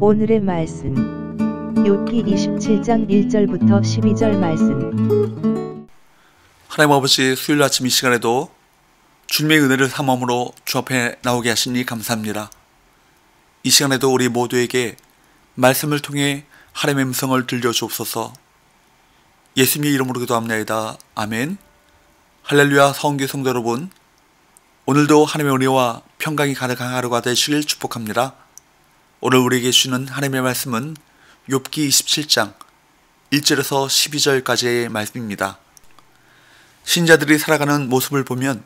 오늘의 말씀 욥기 27장 1절부터 12절 말씀. 하나님 아버지, 수요일 아침 이 시간에도 주님의 은혜를 삼음으로 주 앞에 나오게 하시니 감사합니다. 이 시간에도 우리 모두에게 말씀을 통해 하나님의 음성을 들려주옵소서. 예수님의 이름으로 기도합니다. 아멘. 할렐루야. 성교 성도 여러분, 오늘도 하나님의 은혜와 평강이 가득한 하루가 되시길 축복합니다. 오늘 우리에게 주시는 하나님의 말씀은 욥기 27장 1절에서 12절까지의 말씀입니다. 신자들이 살아가는 모습을 보면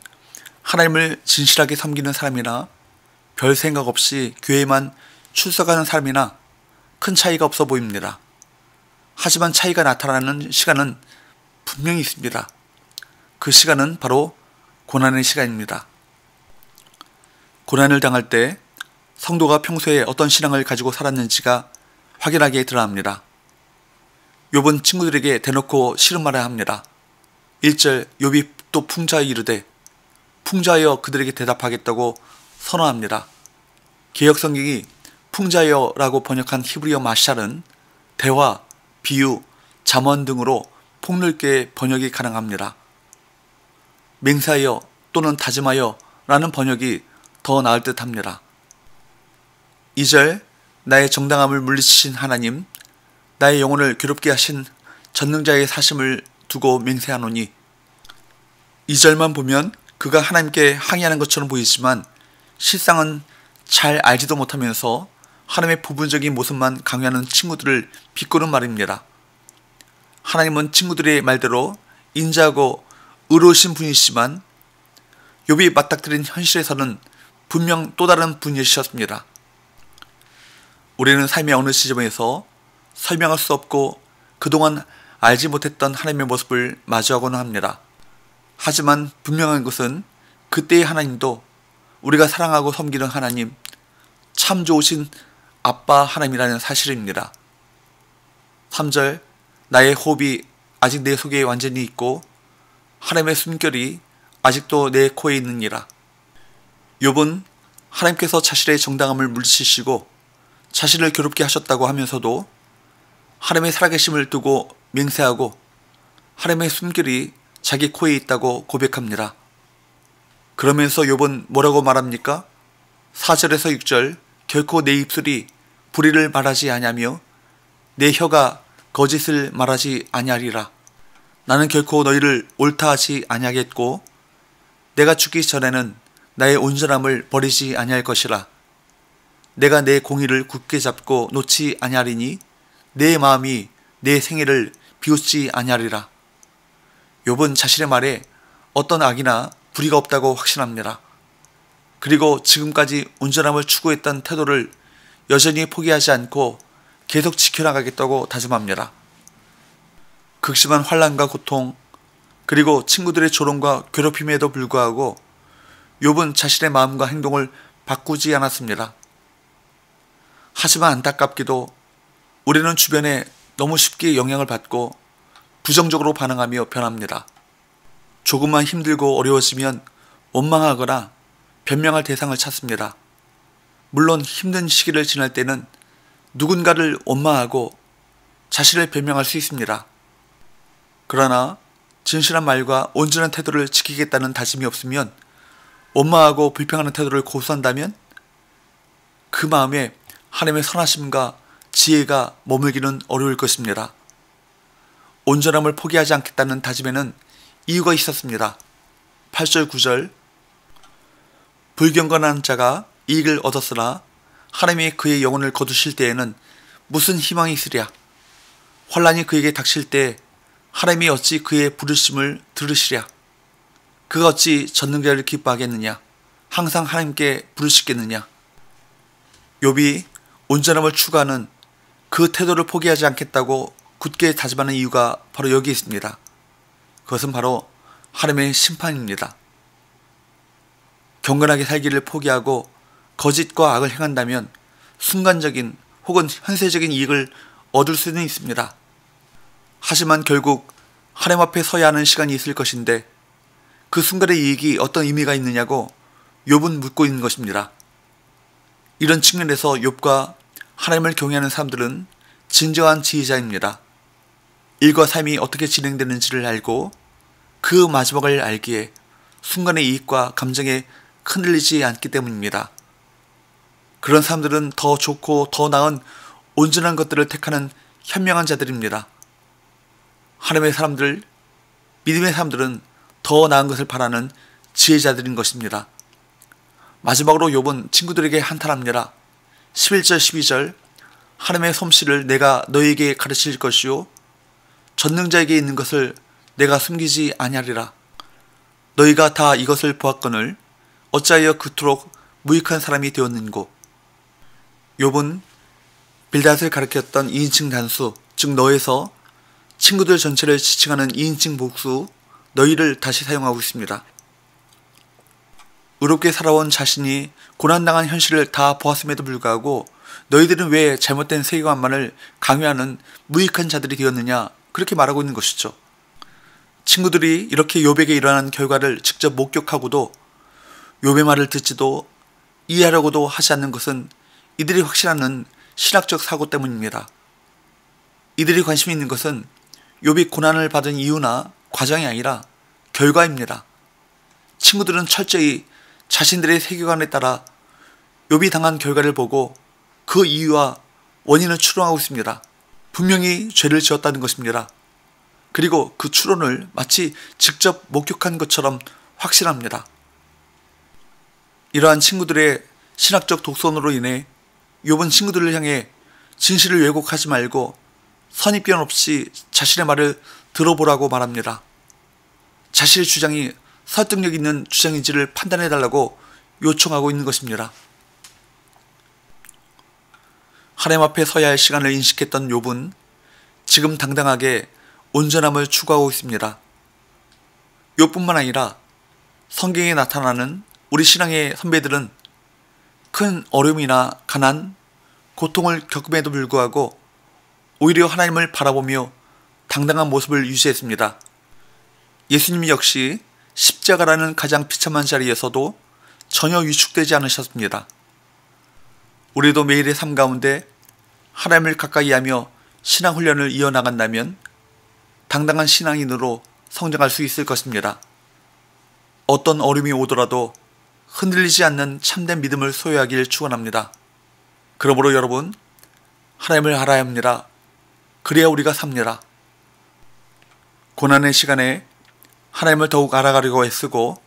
하나님을 진실하게 섬기는 사람이나 별 생각 없이 교회에만 출석하는 사람이나 큰 차이가 없어 보입니다. 하지만 차이가 나타나는 시간은 분명히 있습니다. 그 시간은 바로 고난의 시간입니다. 고난을 당할 때 성도가 평소에 어떤 신앙을 가지고 살았는지가 확연하게 드러납니다. 욥은 친구들에게 대놓고 싫은 말을 합니다. 1절, 욥이 또 풍자에 이르되 풍자하여 그들에게 대답하겠다고 선언합니다. 개역성경이 풍자여라고 번역한 히브리어 마샬은 대화, 비유, 잠언 등으로 폭넓게 번역이 가능합니다. 맹세하여 또는 다짐하여 라는 번역이 더 나을 듯 합니다. 2절, 나의 정당함을 물리치신 하나님, 나의 영혼을 괴롭게 하신 전능자의 사심을 두고 맹세하노니. 2절만 보면 그가 하나님께 항의하는 것처럼 보이지만 실상은 잘 알지도 못하면서 하나님의 부분적인 모습만 강요하는 친구들을 비꼬는 말입니다. 하나님은 친구들의 말대로 인자하고 의로우신 분이시지만 욥이 맞닥뜨린 현실에서는 분명 또 다른 분이셨습니다. 우리는 삶의 어느 시점에서 설명할 수 없고 그동안 알지 못했던 하나님의 모습을 마주하고는 합니다. 하지만 분명한 것은 그때의 하나님도 우리가 사랑하고 섬기는 하나님, 참 좋으신 아빠 하나님이라는 사실입니다. 3절, 나의 호흡이 아직 내 속에 완전히 있고 하나님의 숨결이 아직도 내 코에 있느니라. 욥은 하나님께서 자신의 정당함을 물리치시고 자신을 괴롭게 하셨다고 하면서도 하나님의 살아계심을 두고 맹세하고 하나님의 숨결이 자기 코에 있다고 고백합니다. 그러면서 욥은 뭐라고 말합니까? 4절에서 6절, 결코 내 입술이 불의를 말하지 아니하며 내 혀가 거짓을 말하지 아니하리라. 나는 결코 너희를 옳다 하지 아니하겠고 내가 죽기 전에는 나의 온전함을 버리지 아니할 것이라. 내가 내 공의를 굳게 잡고 놓지 아니하리니 내 마음이 내 생애를 비웃지 아니하리라. 욥은 자신의 말에 어떤 악이나 불의가 없다고 확신합니다. 그리고 지금까지 온전함을 추구했던 태도를 여전히 포기하지 않고 계속 지켜나가겠다고 다짐합니다. 극심한 환난과 고통, 그리고 친구들의 조롱과 괴롭힘에도 불구하고 욥은 자신의 마음과 행동을 바꾸지 않았습니다. 하지만 안타깝게도 우리는 주변에 너무 쉽게 영향을 받고 부정적으로 반응하며 변합니다. 조금만 힘들고 어려워지면 원망하거나 변명할 대상을 찾습니다. 물론 힘든 시기를 지날 때는 누군가를 원망하고 자신을 변명할 수 있습니다. 그러나 진실한 말과 온전한 태도를 지키겠다는 다짐이 없으면 원망하고 불평하는 태도를 고수한다면 그 마음에 하나님의 선하심과 지혜가 머물기는 어려울 것입니다. 온전함을 포기하지 않겠다는 다짐에는 이유가 있었습니다. 8절 9절, 불경건한 자가 이익을 얻었으나 하나님이 그의 영혼을 거두실 때에는 무슨 희망이 있으랴. 환난이 그에게 닥칠 때 하나님이 어찌 그의 부르심을 들으시랴. 그가 어찌 전능자를 기뻐하겠느냐. 항상 하나님께 부르시겠느냐. 욥이 온전함을 추구하는 그 태도를 포기하지 않겠다고 굳게 다짐하는 이유가 바로 여기 있습니다. 그것은 바로 하나님의 심판입니다. 경건하게 살기를 포기하고 거짓과 악을 행한다면 순간적인 혹은 현세적인 이익을 얻을 수는 있습니다. 하지만 결국 하나님 앞에 서야 하는 시간이 있을 것인데 그 순간의 이익이 어떤 의미가 있느냐고 욥은 묻고 있는 것입니다. 이런 측면에서 욥과 하나님을 경외하는 사람들은 진정한 지혜자입니다. 일과 삶이 어떻게 진행되는지를 알고 그 마지막을 알기에 순간의 이익과 감정에 흔들리지 않기 때문입니다. 그런 사람들은 더 좋고 더 나은 온전한 것들을 택하는 현명한 자들입니다. 하나님의 사람들, 믿음의 사람들은 더 나은 것을 바라는 지혜자들인 것입니다. 마지막으로 욥은 친구들에게 한탄합니다. 11절 12절 하나님의 솜씨를 내가 너희에게 가르칠 것이요 전능자에게 있는 것을 내가 숨기지 아니하리라. 너희가 다 이것을 보았거늘 어찌하여 그토록 무익한 사람이 되었는고. 욥은 빌닷을 가리켰던 2인칭 단수, 즉 너에서 친구들 전체를 지칭하는 2인칭 복수 너희를 다시 사용하고 있습니다. 의롭게 살아온 자신이 고난당한 현실을 다 보았음에도 불구하고 너희들은 왜 잘못된 세계관만을 강요하는 무익한 자들이 되었느냐, 그렇게 말하고 있는 것이죠. 친구들이 이렇게 욥에게 일어난 결과를 직접 목격하고도 욥의 말을 듣지도 이해하려고도 하지 않는 것은 이들이 확신하는 신학적 사고 때문입니다. 이들이 관심 있는 것은 욥이 고난을 받은 이유나 과정이 아니라 결과입니다. 친구들은 철저히 자신들의 세계관에 따라 욥이 당한 결과를 보고 그 이유와 원인을 추론하고 있습니다. 분명히 죄를 지었다는 것입니다. 그리고 그 추론을 마치 직접 목격한 것처럼 확신합니다. 이러한 친구들의 신학적 독선으로 인해 욥은 친구들을 향해 진실을 왜곡하지 말고 선입견 없이 자신의 말을 들어보라고 말합니다. 자신의 주장이 설득력 있는 주장인지를 판단해달라고 요청하고 있는 것입니다. 하나님 앞에 서야 할 시간을 인식했던 욥은 지금 당당하게 온전함을 추구하고 있습니다. 욥뿐만 아니라 성경에 나타나는 우리 신앙의 선배들은 큰 어려움이나 가난, 고통을 겪음에도 불구하고 오히려 하나님을 바라보며 당당한 모습을 유지했습니다. 예수님 역시 십자가라는 가장 비참한 자리에서도 전혀 위축되지 않으셨습니다. 우리도 매일의 삶 가운데 하나님을 가까이 하며 신앙 훈련을 이어나간다면 당당한 신앙인으로 성장할 수 있을 것입니다. 어떤 어려움이 오더라도 흔들리지 않는 참된 믿음을 소유하길 축원합니다. 그러므로 여러분, 하나님을 알아야 합니다. 그래야 우리가 삽니다. 고난의 시간에 하나님을 더욱 알아가려고 애쓰고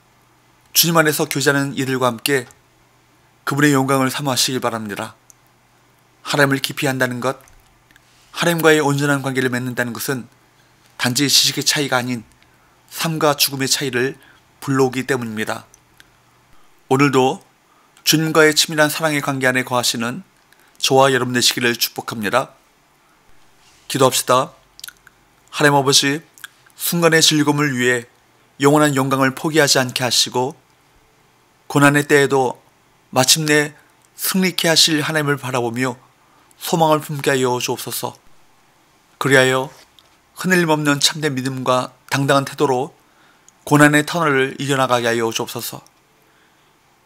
주님 안에서 교제하는 이들과 함께 그분의 영광을 사모하시길 바랍니다. 하나님을 깊이 한다는 것, 하나님과의 온전한 관계를 맺는다는 것은 단지 지식의 차이가 아닌 삶과 죽음의 차이를 불러오기 때문입니다. 오늘도 주님과의 치밀한 사랑의 관계 안에 거하시는 저와 여러분 되시기를 축복합니다. 기도합시다. 하나님 아버지, 순간의 즐거움을 위해 영원한 영광을 포기하지 않게 하시고 고난의 때에도 마침내 승리케 하실 하나님을 바라보며 소망을 품게 하여 주옵소서. 그리하여 흔들림 없는 참된 믿음과 당당한 태도로 고난의 터널을 이겨나가게 하여 주옵소서.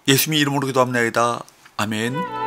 예수님 이름으로 기도합니다. 아멘.